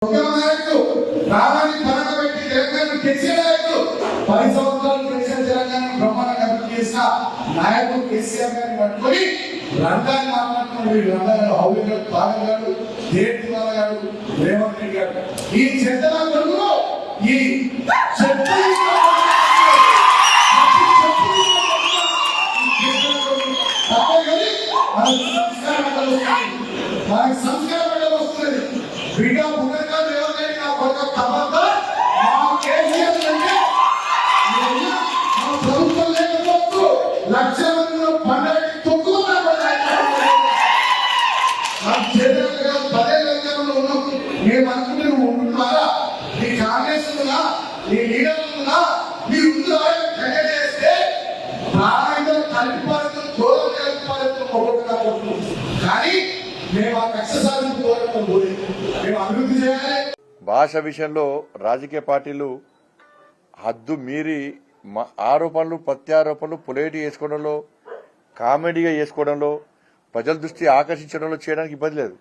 నాయకుడు 10 సంవత్సరాలు కేసీఆర్ తెలంగాణ బ్రహ్మాండంగా అభివృద్ధి చేసిన నాయకుడు కేసీఆర్ గారిని పట్టుకొని రంగాన్ని మాట్లాడుతున్న రంగాలు హౌలిగల్ పాగల్ గారు దేవతివాల గారు రేవంత్ రెడ్డి గారు ఈ చెత్తల కొడుకులు ఈ సంస్కారం వస్తుంది బిడ్డ పునర్గా రేవంత్ రెడ్డి నా కొడుకు తప్ప కేసీఆర్ ప్రభుత్వం లేకపోవచ్చు లక్ష మందిలో పండుగ తొక్కుతున్నారు. పదేళ్ళలో ఉన్నప్పుడు మేము అనుకుంటే నువ్వు ఉంటున్నారా నీ కాంగ్రెస్ ఉందా నీ లీడర్ ఉందా నీ ముందు చేస్తే ప్రాణాయుధం కలిపిపాలతో దూరం కలిపిపాలతో మొదలు కానీ మేము ఆ కక్ష సాధింపు దూరం పోలేదు. మేము అభివృద్ధి చేయాలి. భాష విషయంలో రాజకీయ పార్టీలు హద్దు మీరి ఆరోపణలు ప్రత్యారోపణలు పొలైట్ చేసుకోవడంలో కామెడీగా చేసుకోవడంలో ప్రజల దృష్టి ఆకర్షించడంలో చేయడానికి ఇబ్బంది లేదు.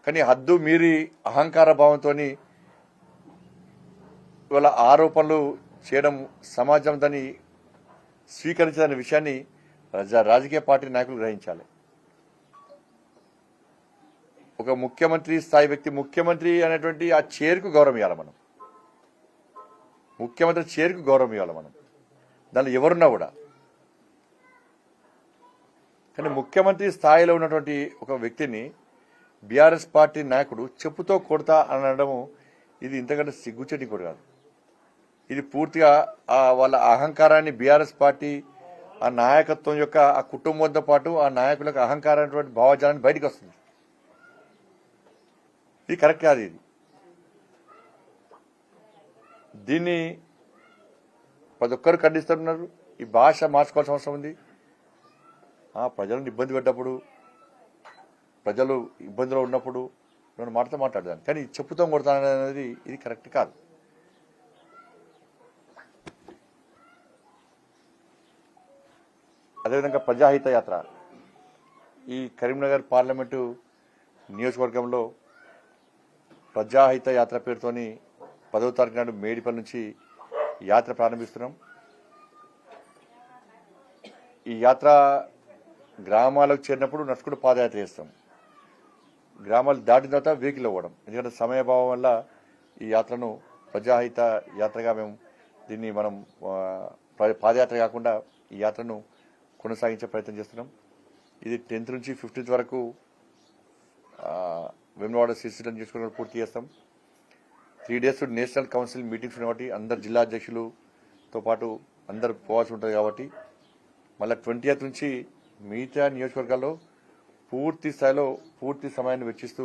కానీ హద్దు మీరి అహంకార భావంతో ఇవాళ ఆరోపణలు చేయడం సమాజం దాన్ని స్వీకరించదనే విషయాన్ని రాజకీయ పార్టీ నాయకులు గ్రహించాలి. ఒక ముఖ్యమంత్రి స్థాయి వ్యక్తి ముఖ్యమంత్రి అనేటువంటి ఆ చైర్కు గౌరవం ఇవ్వాలి. మనం ముఖ్యమంత్రి చైర్కు గౌరవం ఇవ్వాలి. మనం దానిలో ఎవరున్నా కూడా. కానీ ముఖ్యమంత్రి స్థాయిలో ఉన్నటువంటి ఒక వ్యక్తిని బీఆర్ఎస్ పార్టీ నాయకుడు చెప్పుతో కొడతా అనడము ఇది ఇంతకంటే సిగ్గుచేటి కూడా కాదు. ఇది పూర్తిగా వాళ్ళ అహంకారాన్ని బీఆర్ఎస్ పార్టీ ఆ నాయకత్వం యొక్క ఆ కుటుంబంతో పాటు ఆ నాయకుల యొక్క అహంకారమైనటువంటి భావజాలాన్ని బయటకు వస్తుంది. ఇది కరెక్ట్ కాదు. ఇది దీన్ని ప్రతి ఒక్కరు ఖండిస్తున్నారు. ఈ భాష మార్చుకోవాల్సిన అవసరం ఉంది. ప్రజలను ఇబ్బంది పెట్టినప్పుడు ప్రజలు ఇబ్బందిలో ఉన్నప్పుడు నేను మాటతో మాట్లాడదాను. కానీ చెప్పుతో కొడతాననేది ఇది కరెక్ట్ కాదు. అదేవిధంగా ప్రజాహిత యాత్ర ఈ కరీంనగర్ పార్లమెంటు నియోజకవర్గంలో ప్రజాహిత యాత్ర పేరుతోని 10వ తారీఖు నాడు మేడిపల్లి నుంచి యాత్ర ప్రారంభిస్తున్నాం. ఈ యాత్ర గ్రామాలకు చేరినప్పుడు నడుచుకుంటూ పాదయాత్ర చేస్తాం. గ్రామాలు దాటిన తర్వాత వెహికల్ అవ్వడం. ఎందుకంటే సమయభావం వల్ల ఈ యాత్రను ప్రజాహిత యాత్రగా మేము దీన్ని మనం పాదయాత్ర కాకుండా ఈ యాత్రను కొనసాగించే ప్రయత్నం చేస్తున్నాం. ఇది 10th నుంచి 15th వరకు వేములవాడ సిరిసిల్ల నియోజకవర్గంలో పూర్తి చేస్తాం. 3 days నేషనల్ కౌన్సిల్ మీటింగ్స్ కాబట్టి అందరు జిల్లా అధ్యక్షులతో పాటు అందరు పోవాల్సి ఉంటుంది. కాబట్టి మళ్ళీ 20th నుంచి మిగతా నియోజకవర్గాల్లో పూర్తి స్థాయిలో పూర్తి సమయాన్ని వెచ్చిస్తూ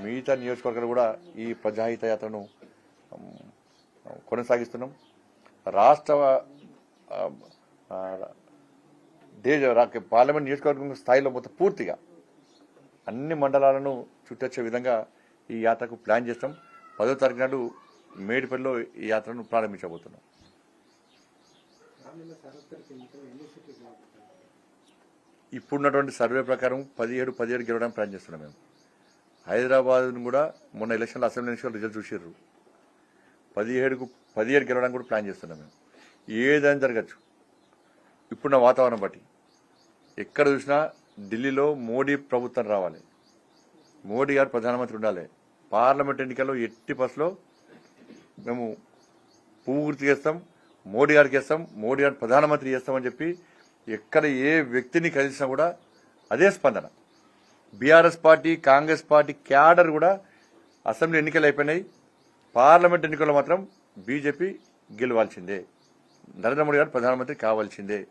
మిగతా నియోజకవర్గాలు కూడా ఈ ప్రజాహిత యాత్రను కొనసాగిస్తున్నాం. రాష్ట్ర పార్లమెంట్ నియోజకవర్గం స్థాయిలో మొత్తం పూర్తిగా అన్ని మండలాలను చుట్టొచ్చే విధంగా ఈ యాత్రకు ప్లాన్ చేస్తాం. 10వ తారీఖు నాడు మేడిపల్లిలో ఈ యాత్రను ప్రారంభించబోతున్నాం. ఇప్పుడున్నటువంటి సర్వే ప్రకారం 17 గెలవడానికి ప్లాన్ చేస్తున్నాం. మేము హైదరాబాద్ను కూడా మొన్న ఎలక్షన్లో అసెంబ్లీ ఎలక్షన్ రిజల్ట్ చూసారు. 17 గెలవడానికి కూడా ప్లాన్ చేస్తున్నాం. మేము ఏదైనా జరగచ్చు. ఇప్పుడున్న వాతావరణం బట్టి ఎక్కడ చూసినా ఢిల్లీలో మోడీ ప్రభుత్వం రావాలి, మోడీ గారు ప్రధానమంత్రి ఉండాలి. పార్లమెంట్ ఎన్నికల్లో ఎట్టి బస్సులో మేము పూర్తి చేస్తాం, మోడీ గారికి వేస్తాం, మోడీ గారిని ప్రధానమంత్రి చేస్తామని చెప్పి ఎక్కడ ఏ వ్యక్తిని కలిసినా కూడా అదే స్పందన. BRS party Congress party cadre కూడా అసెంబ్లీ ఎన్నికలు అయిపోయినాయి. పార్లమెంట్ ఎన్నికల్లో మాత్రం బీజేపీ గెలవాల్సిందే, నరేంద్ర మోడీ గారు ప్రధానమంత్రి కావాల్సిందే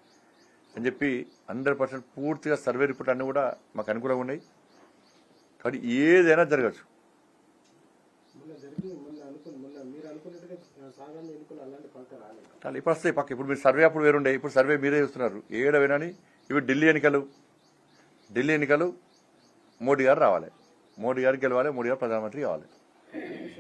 అని చెప్పి 100% పూర్తిగా సర్వే రిపోర్ట్ అన్నీ కూడా మాకు అనుకూలంగా ఉన్నాయి. కాబట్టి ఏదైనా జరగచ్చు. ఇప్పుడు వస్తాయి పక్క. ఇప్పుడు మీరు సర్వే అప్పుడు వేరుండే, ఇప్పుడు సర్వే మీరే చూస్తున్నారు. ఏడవేనని ఇప్పుడు ఢిల్లీ ఎన్నికలు మోడీ గారు రావాలి, మోడీ గారు గెలవాలి, మోడీ గారు ప్రధానమంత్రి కావాలి.